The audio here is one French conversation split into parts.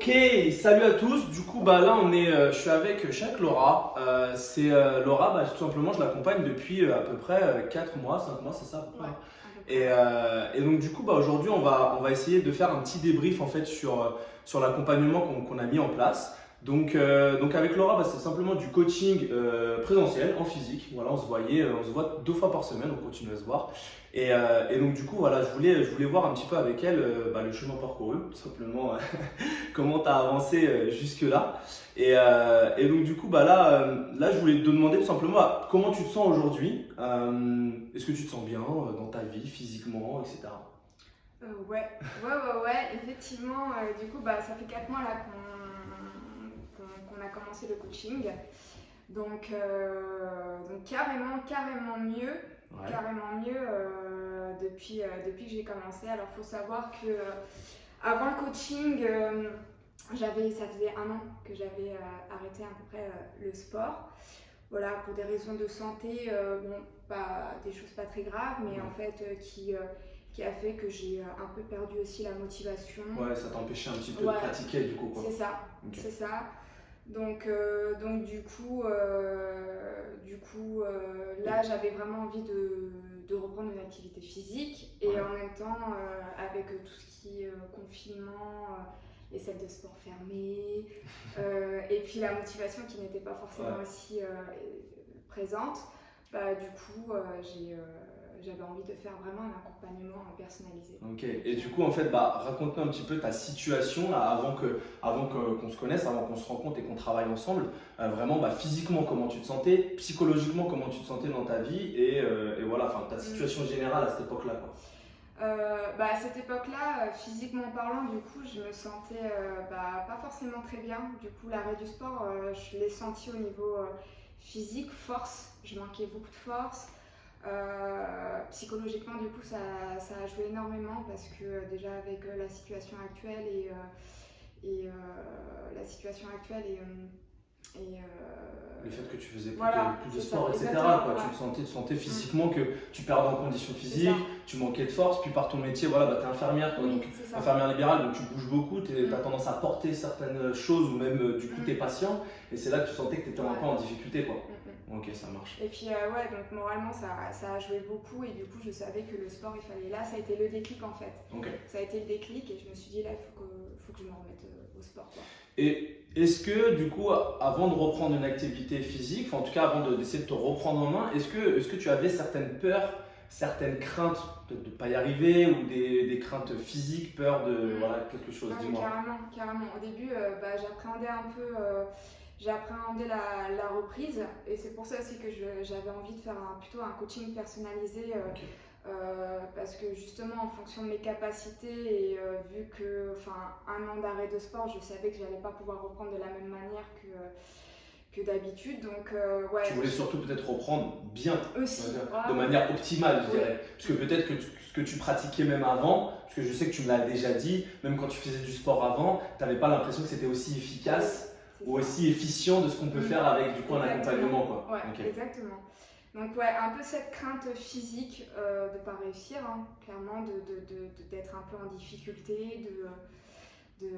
Ok, salut à tous. Du coup, bah là, je suis avec Laura. Laura, bah, tout simplement, je l'accompagne depuis à peu près 4 mois, 5 mois, c'est ça à peu près, Ouais, hein. à peu près. Et donc, du coup, bah, aujourd'hui, on va essayer de faire un petit débrief en fait sur l'accompagnement qu'on a mis en place. Donc avec Laura, bah, c'est simplement du coaching présentiel, en physique. Voilà, on se voit 2 fois par semaine, on continue à se voir. Et donc, du coup, voilà, je voulais voir un petit peu avec elle bah, le chemin parcouru, tout simplement. Comment tu as avancé jusque-là. Et donc, du coup, bah là, je voulais te demander tout simplement comment tu te sens aujourd'hui. Est-ce que tu te sens bien dans ta vie, physiquement, etc. Ouais, effectivement, du coup, bah, ça fait 4 mois là qu'on a commencé le coaching. Donc carrément mieux, Ouais. depuis que j'ai commencé. Alors, il faut savoir que avant le coaching, ça faisait 1 an que j'avais arrêté à peu près le sport. Voilà, pour des raisons de santé, bon, pas des choses pas très graves, mais en fait qui a fait que j'ai un peu perdu aussi la motivation. Ouais, ça t'empêchait un petit peu de Ouais, pratiquer, du coup, quoi. c'est ça, Ok. c'est ça. Donc là, j'avais vraiment envie de reprendre une activité physique et Ouais. en même temps, avec tout ce qui est confinement, les salles de sport fermées, et puis la motivation qui n'était pas forcément Ouais. aussi présente, bah, du coup, j'avais envie de faire vraiment un accompagnement personnalisé. Ok. Et du coup, en fait, bah, raconte-nous un petit peu ta situation là, qu'on se connaisse, avant qu'on se rencontre et qu'on travaille ensemble. Vraiment, bah, physiquement, comment tu te sentais, psychologiquement, comment tu te sentais dans ta vie, et voilà, enfin, ta situation générale à cette époque-là, quoi. Bah, à cette époque-là, physiquement parlant, du coup, je me sentais pas forcément très bien. Du coup, l'arrêt du sport, je l'ai senti au niveau physique, force. Je manquais beaucoup de force. Psychologiquement, du coup, ça a joué énormément parce que déjà avec la situation actuelle la situation actuelle et Le fait que tu faisais voilà, plus de c'est ça, sport, etc., exactement. quoi. Ouais. Tu sentais physiquement que tu perdais en conditions C'est ça. physiques, tu manquais de force, puis par ton métier, voilà, bah, tu es infirmière, toi, Oui, donc c'est ça. infirmière libérale, donc tu bouges beaucoup, tu as Mm. tendance à porter certaines choses ou même du coup tes patients, et c'est là que tu sentais que tu étais un peu Ouais. en difficulté, quoi. Mm. Ok, ça marche. Et puis ouais, donc moralement ça a joué beaucoup et du coup je savais que le sport il fallait. Là ça a été le déclic en fait. Ok. Ça a été le déclic et je me suis dit là il faut que je me remette au sport quoi. Et est-ce que du coup, avant de reprendre une activité physique, enfin, en tout cas avant d'essayer de te reprendre en main, est-ce que tu avais certaines peurs, certaines craintes de ne pas y arriver ou des craintes physiques, peur de voilà, quelque chose, Ah, mais dis-moi. carrément. Au début j'appréhendais un peu, j'appréhendais la reprise et c'est pour ça aussi que j'avais envie de faire plutôt un coaching personnalisé. Ok. Parce que justement en fonction de mes capacités et vu que 1 an d'arrêt de sport, je savais que j'allais pas pouvoir reprendre de la même manière que d'habitude. Donc ouais. Tu voulais surtout peut-être reprendre bien, Aussi. on va dire, de Ouais. manière optimale, je Oui. dirais. Parce que peut-être que ce que tu pratiquais même avant, parce que je sais que tu me l'as déjà dit, même quand tu faisais du sport avant, tu n'avais pas l'impression que c'était aussi efficace C'est ou ça. aussi efficient de ce qu'on peut faire avec du coup un Exactement. accompagnement, quoi. Ouais, Ok. exactement. Donc ouais, un peu cette crainte physique de pas réussir, hein, clairement, d'être un peu en difficulté, de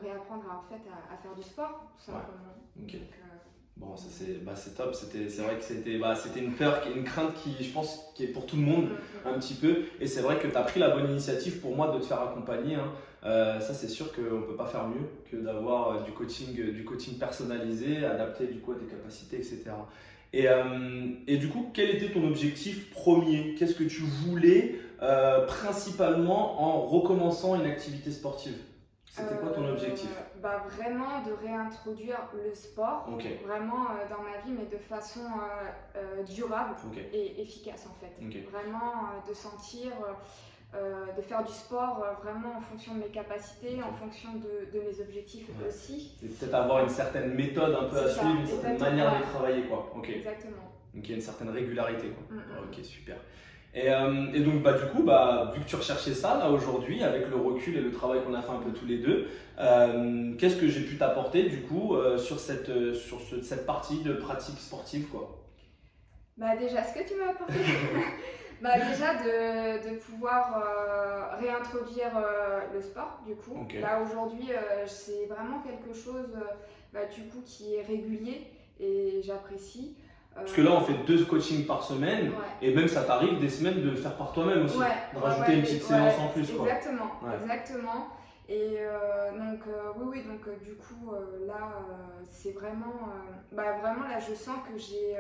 réapprendre en fait à faire du sport, tout simplement. Ok. Donc, Bon, ça c'est top. C'est vrai que c'était une crainte qui, je pense, qui est pour tout le monde un petit peu. Et c'est vrai que tu as pris la bonne initiative pour moi de te faire accompagner, hein. Ça, c'est sûr qu'on ne peut pas faire mieux que d'avoir du coaching personnalisé, adapté du coup à tes capacités, etc. Et du coup, quel était ton objectif premier? Qu'est-ce que tu voulais principalement en recommençant une activité sportive? C'était quoi ton objectif? Vraiment de réintroduire le sport, Ok. vraiment dans ma vie, mais de façon durable Ok. et efficace en fait. Ok. Vraiment de sentir, de faire du sport vraiment en fonction de mes capacités, Ok. en fonction de mes objectifs Ouais. aussi. Et peut-être avoir une certaine méthode un peu à C'est ça, suivre, une certaine exactement. manière de travailler, quoi. Ok. Exactement. Donc il y a une certaine régularité, quoi. Mm. Ok, super. Et donc du coup, vu que tu recherchais ça là aujourd'hui, avec le recul et le travail qu'on a fait un peu tous les deux, qu'est-ce que j'ai pu t'apporter du coup sur cette partie de pratique sportive, quoi? Déjà, ce que tu m'as apporté, Bah, déjà de pouvoir réintroduire le sport du coup. Ok. Là aujourd'hui c'est vraiment quelque chose du coup qui est régulier et j'apprécie. Parce que là, on fait 2 coachings par semaine, Ouais. et même ça t'arrive des semaines de le faire par toi-même aussi, Ouais, de rajouter une petite séance en plus, quoi. Exactement, Ouais. exactement. Et donc oui, donc du coup là c'est vraiment, vraiment là je sens que j'ai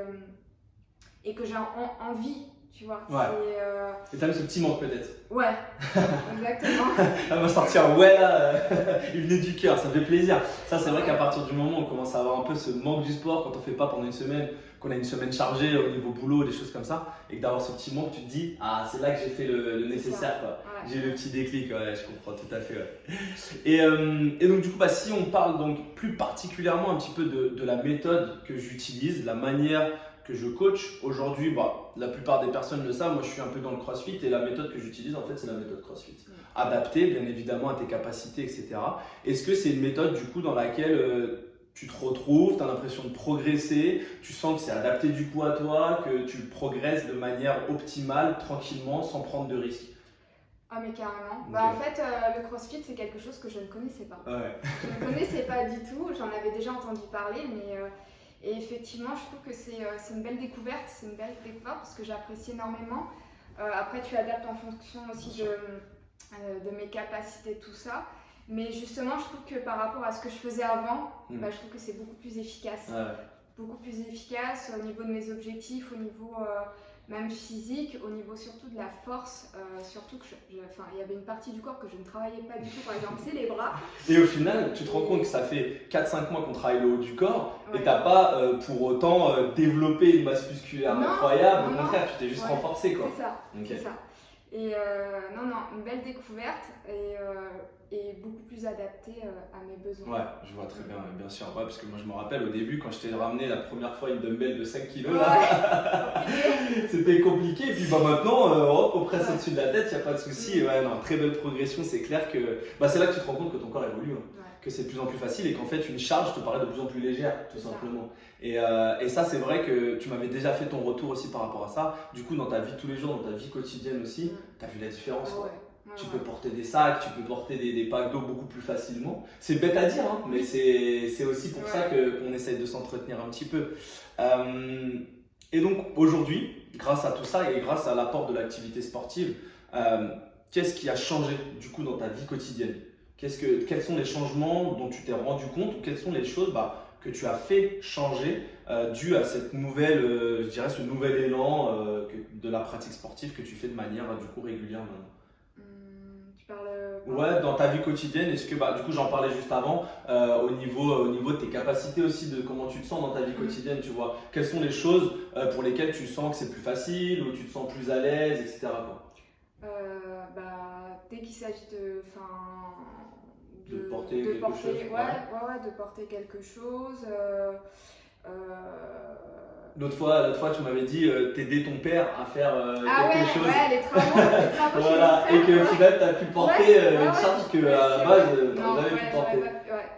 et que j'ai envie, tu vois. Ouais. Et t'as même ce petit manque peut-être. Ouais, exactement. Elle va sortir, ouais là, il venait du cœur, ça fait plaisir. Ça, c'est vrai qu'à partir du moment où on commence à avoir un peu ce manque du sport quand on fait pas pendant une semaine, qu'on a une semaine chargée au niveau boulot, des choses comme ça, et que d'avoir ce petit manque, tu te dis, ah, c'est là que j'ai fait le nécessaire, quoi. Ouais. J'ai eu le petit déclic, ouais, je comprends tout à fait. Ouais. Et donc, du coup, si on parle donc plus particulièrement un petit peu de la méthode que j'utilise, la manière que je coach aujourd'hui, la plupart des personnes le savent, moi je suis un peu dans le CrossFit et la méthode que j'utilise en fait c'est la méthode CrossFit. Adaptée bien évidemment à tes capacités, etc. Est-ce que c'est une méthode du coup dans laquelle tu te retrouves, tu as l'impression de progresser, tu sens que c'est adapté du coup à toi, que tu progresses de manière optimale, tranquillement, sans prendre de risques? Ah mais carrément. Ok. En fait le CrossFit c'est quelque chose que je ne connaissais pas. Ouais. Je ne connaissais pas du tout, j'en avais déjà entendu parler mais et effectivement je trouve que c'est une belle découverte, parce que j'apprécie énormément. Après tu adaptes en fonction aussi de mes capacités, tout ça. Mais justement je trouve que par rapport à ce que je faisais avant, je trouve que c'est beaucoup plus efficace. Ouais. Beaucoup plus efficace au niveau de mes objectifs, au niveau même physique, au niveau surtout de la force, surtout que il y avait une partie du corps que je ne travaillais pas du tout, par exemple c'est les bras. Et au final, tu te rends compte que ça fait 4-5 mois qu'on travaille le haut du corps et Ouais. t'as pas pour autant développé une masse musculaire Non, incroyable, au non, contraire, tu t'es juste renforcé, quoi. C'est ça, Ok. c'est ça. Et non, une belle découverte et beaucoup plus adaptée à mes besoins. Ouais, je vois très bien, bien sûr. Ouais, parce que moi je me rappelle au début quand je t'ai ramené la première fois une dumbbell de 5 kg là, c'était compliqué. Et puis maintenant, hop, on presse au-dessus de la tête, il n'y a pas de souci. Ouais, non, très belle progression. C'est clair que c'est là que tu te rends compte que ton corps évolue, que c'est de plus en plus facile et qu'en fait une charge te paraît de plus en plus légère, tout simplement. Et ça, c'est vrai que tu m'avais déjà fait ton retour aussi par rapport à ça. Du coup, dans ta vie de tous les jours, dans ta vie quotidienne aussi, tu as vu la différence. Quoi. Tu peux porter des sacs, tu peux porter des packs d'eau beaucoup plus facilement. C'est bête à dire, hein, mais c'est aussi pour ça qu'on essaye de s'entretenir un petit peu. Et donc aujourd'hui, grâce à tout ça et grâce à l'apport de l'activité sportive, qu'est-ce qui a changé du coup dans ta vie quotidienne? Quels sont les changements dont tu t'es rendu compte ou quelles sont les choses que tu as fait changer dû à cette nouvelle, je dirais, ce nouvel élan de la pratique sportive que tu fais de manière du coup régulière maintenant? Tu parles Ouais, dans ta vie quotidienne, est-ce que, du coup, j'en parlais juste avant, au niveau de tes capacités aussi, de comment tu te sens dans ta vie quotidienne, tu vois. Quelles sont les choses pour lesquelles tu sens que c'est plus facile ou tu te sens plus à l'aise, etc. quoi. Dès qu'il s'agit de porter quelque chose. De porter quelque chose. L'autre fois, tu m'avais dit t'aider ton père à faire quelque chose. Les travaux voilà, et qu'au final, tu as pu porter une charge que à la base, tu non, n'avais pu porter.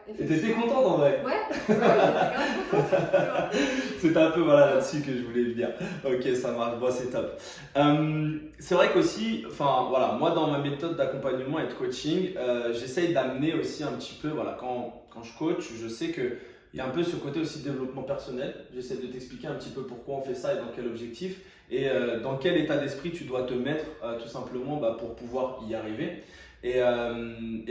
Et t'étais contente en vrai. Ouais, j'étais grave contente. C'est un peu là-dessus que je voulais venir. Ok, ça marche, c'est top. C'est vrai qu'aussi, moi dans ma méthode d'accompagnement et de coaching, j'essaye d'amener aussi un petit peu, quand je coach, je sais qu'il y a un peu ce côté aussi développement personnel. J'essaie de t'expliquer un petit peu pourquoi on fait ça et dans quel objectif et dans quel état d'esprit tu dois te mettre tout simplement pour pouvoir y arriver. Et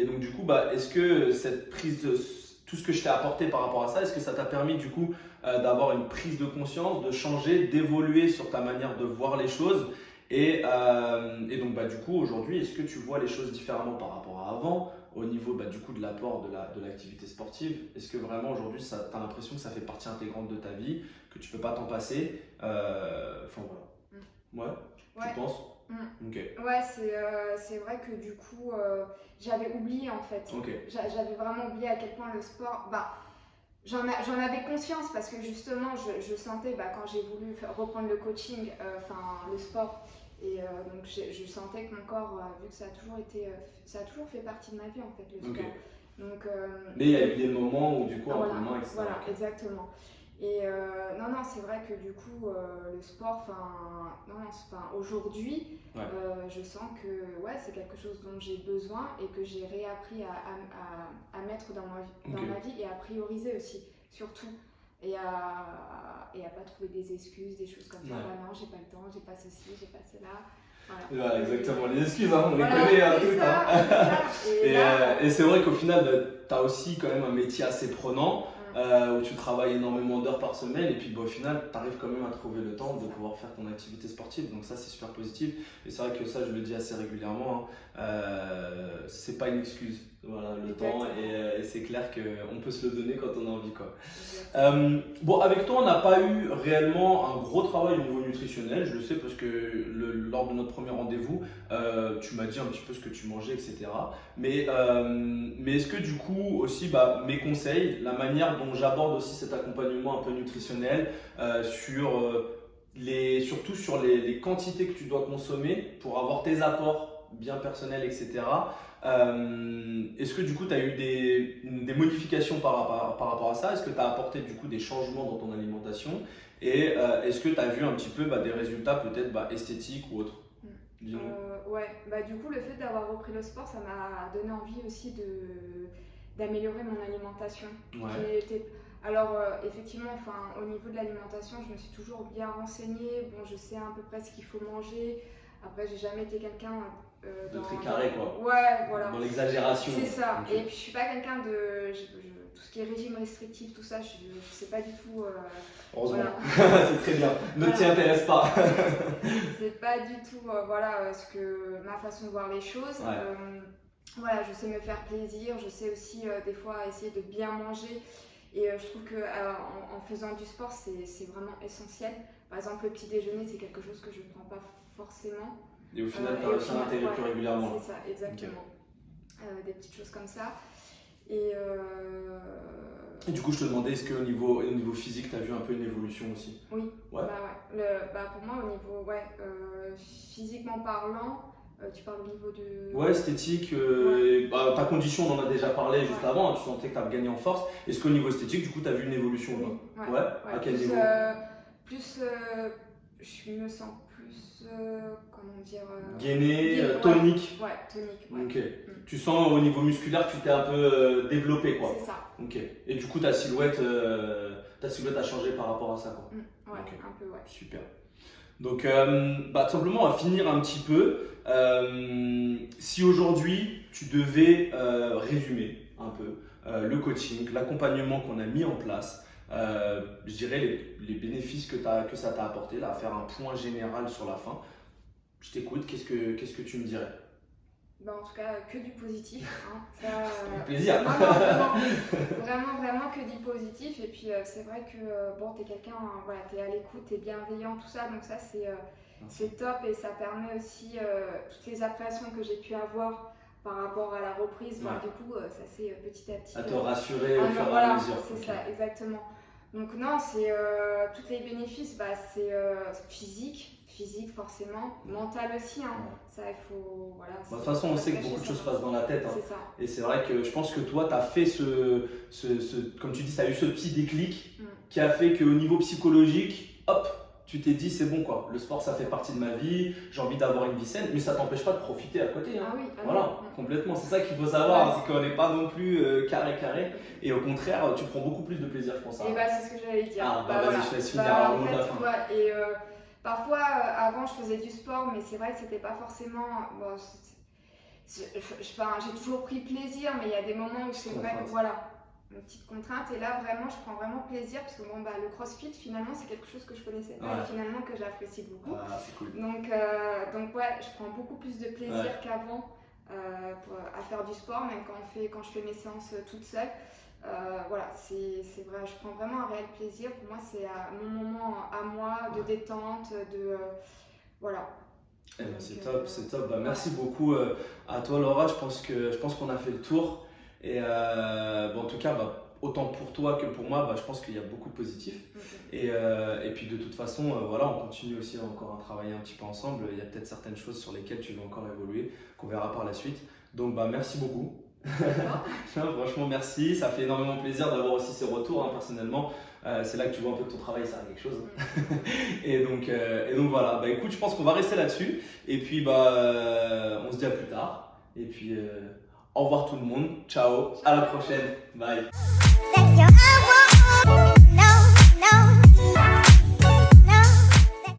donc du coup, est-ce que cette prise de tout ce que je t'ai apporté par rapport à ça, est-ce que ça t'a permis du coup d'avoir une prise de conscience, de changer, d'évoluer sur ta manière de voir les choses et donc du coup aujourd'hui, est-ce que tu vois les choses différemment par rapport à avant au niveau du coup de l'apport de l'activité sportive? Est-ce que vraiment aujourd'hui tu as l'impression que ça fait partie intégrante de ta vie, que tu peux pas t'en passer? Ouais, tu penses? Ok. Ouais, c'est vrai que du coup, j'avais oublié en fait. Okay. J'avais vraiment oublié à quel point le sport. J'en avais conscience parce que justement, je sentais quand j'ai voulu reprendre le coaching, le sport, et donc je sentais que mon corps, vu que ça a toujours fait partie de ma vie en fait, le sport. Okay. Donc, mais il y a eu des moments où du coup, un peu moins, etc. Voilà, exactement. Et non, c'est vrai que du coup, le sport, aujourd'hui, Ouais. je sens que ouais, c'est quelque chose dont j'ai besoin et que j'ai réappris à mettre Ok. dans ma vie et à prioriser aussi, surtout. Et à pas trouver des excuses, des choses comme ça. Ouais. Bah non, j'ai pas le temps, j'ai pas ceci, j'ai pas cela. Voilà. Voilà, exactement. Les excuses, hein, on les Voilà, connaît c'est tout le ça, temps. c'est ça. Et là, Et c'est vrai qu'au final, tu as aussi quand même un métier assez prenant où tu travailles énormément d'heures par semaine et puis au final, tu arrives quand même à trouver le temps de pouvoir faire ton activité sportive. Donc ça, c'est super positif. Et c'est vrai que ça, je le dis assez régulièrement, hein, c'est pas une excuse. Voilà, le temps et c'est clair qu'on peut se le donner quand on a envie, quoi. Bon, avec toi, on n'a pas eu réellement un gros travail au niveau nutritionnel. Je le sais parce que lors de notre premier rendez-vous, tu m'as dit un petit peu ce que tu mangeais, etc. Mais est-ce que du coup aussi, mes conseils, la manière dont j'aborde aussi cet accompagnement un peu nutritionnel, surtout sur les quantités que tu dois consommer pour avoir tes apports bien personnels, etc. Est-ce que du coup tu as eu des modifications par rapport à ça? Est-ce que tu as apporté du coup des changements dans ton alimentation? Et est-ce que tu as vu un petit peu des résultats peut-être esthétiques ou autres? Dis-nous. Ouais, du coup, le fait d'avoir repris le sport, ça m'a donné envie aussi d'améliorer mon alimentation. Ouais. Alors, effectivement, au niveau de l'alimentation, je me suis toujours bien renseignée. Bon, je sais à peu près ce qu'il faut manger. Après, j'ai jamais été quelqu'un de très carré, quoi. Ouais, voilà. Dans l'exagération. C'est ça. Okay. Et puis, je suis pas quelqu'un de. Tout ce qui est régime restrictif, tout ça, je sais pas du tout. Heureusement, voilà. C'est très bien. Ne t'y intéresse pas. C'est pas du tout ma façon de voir les choses. Ouais. Voilà, je sais me faire plaisir, je sais aussi des fois essayer de bien manger. Et je trouve qu'en faisant du sport, c'est vraiment essentiel. Par exemple, le petit déjeuner, c'est quelque chose que je ne prends pas forcément. Et au final, tu as réussi à l'intégrer plus régulièrement. C'est ça, exactement. Okay. Des petites choses comme ça. Et du coup, je te demandais, est-ce qu'au niveau physique, tu as vu un peu une évolution aussi? Oui. Ouais. Pour moi, au niveau physiquement parlant, tu parles au niveau de. Ouais, esthétique. Ta condition, on en a déjà parlé juste avant. Tu sentais que tu as gagné en force. Est-ce qu'au niveau esthétique, du coup, tu as vu une évolution? Oui. Ouais. À quel niveau? Je me sens plus. Comment dire gainé, tonique. Ouais, tonique. Ouais. Ok. Tu sens au niveau musculaire que tu t'es un peu développé, quoi. C'est ça. Ok. Et du coup, ta silhouette a changé par rapport à ça, quoi. Ouais, okay. Un peu, ouais. Super. Donc, tout simplement, on va finir un petit peu. Si aujourd'hui, tu devais résumer un peu le coaching, l'accompagnement qu'on a mis en place, je dirais les bénéfices que ça t'a apporté, là, à faire un point général sur la fin. Je t'écoute, qu'est-ce que tu me dirais? En tout cas, que du positif. Hein. Ça fait plaisir. Vraiment que du positif. Et puis, c'est vrai que t'es quelqu'un, t'es à l'écoute, t'es bienveillant, tout ça. Donc ça, c'est top. Et ça permet aussi toutes les appréhensions que j'ai pu avoir par rapport à la reprise. Du coup, ça c'est petit à petit. À te rassurer au fur et à mesure. C'est ça, exactement. Donc non, c'est tous les bénéfices, c'est physique forcément, mental aussi. Hein. Ça, il faut. Voilà, de toute façon, on sait que beaucoup de choses passent dans la tête. Hein. C'est ça. Et c'est vrai que je pense que toi, tu as fait comme tu dis, tu as eu ce petit déclic qui a fait qu'au niveau psychologique, hop, tu t'es dit c'est bon quoi, le sport ça fait partie de ma vie, j'ai envie d'avoir une vie saine, mais ça t'empêche pas de profiter à côté. Hein. Ah oui, voilà, complètement. C'est ça qu'il faut savoir, c'est qu'on n'est pas non plus carré. Et au contraire, tu prends beaucoup plus de plaisir, je pense. Et c'est ce que j'allais dire. Vas-y, je te laisse finir à mot de la fin. Parfois, avant, je faisais du sport, mais c'est vrai que c'était pas forcément. J'ai toujours pris plaisir, mais il y a des moments où c'est vrai que une petite contrainte. Et là, vraiment, je prends vraiment plaisir parce que le crossfit, finalement, c'est quelque chose que je connaissais pas et finalement que j'apprécie beaucoup. C'est cool. Donc, je prends beaucoup plus de plaisir qu'avant à faire du sport, même quand je fais mes séances toute seule. C'est vrai, je prends vraiment un réel plaisir. Pour moi, c'est mon moment à moi de détente, voilà. C'est top. Merci beaucoup à toi, Laura. Je pense qu'on a fait le tour. Et en tout cas, autant pour toi que pour moi, je pense qu'il y a beaucoup de positifs. Et puis de toute façon, on continue aussi encore à travailler un petit peu ensemble. Il y a peut-être certaines choses sur lesquelles tu veux encore évoluer, qu'on verra par la suite. Donc merci beaucoup. Franchement, merci. Ça fait énormément plaisir d'avoir aussi ces retours, hein, personnellement. C'est là que tu vois un peu que ton travail sert à quelque chose. Et donc voilà. Bah écoute, je pense qu'on va rester là-dessus. Et puis on se dit à plus tard. Et puis au revoir tout le monde. Ciao. À la prochaine. Bye.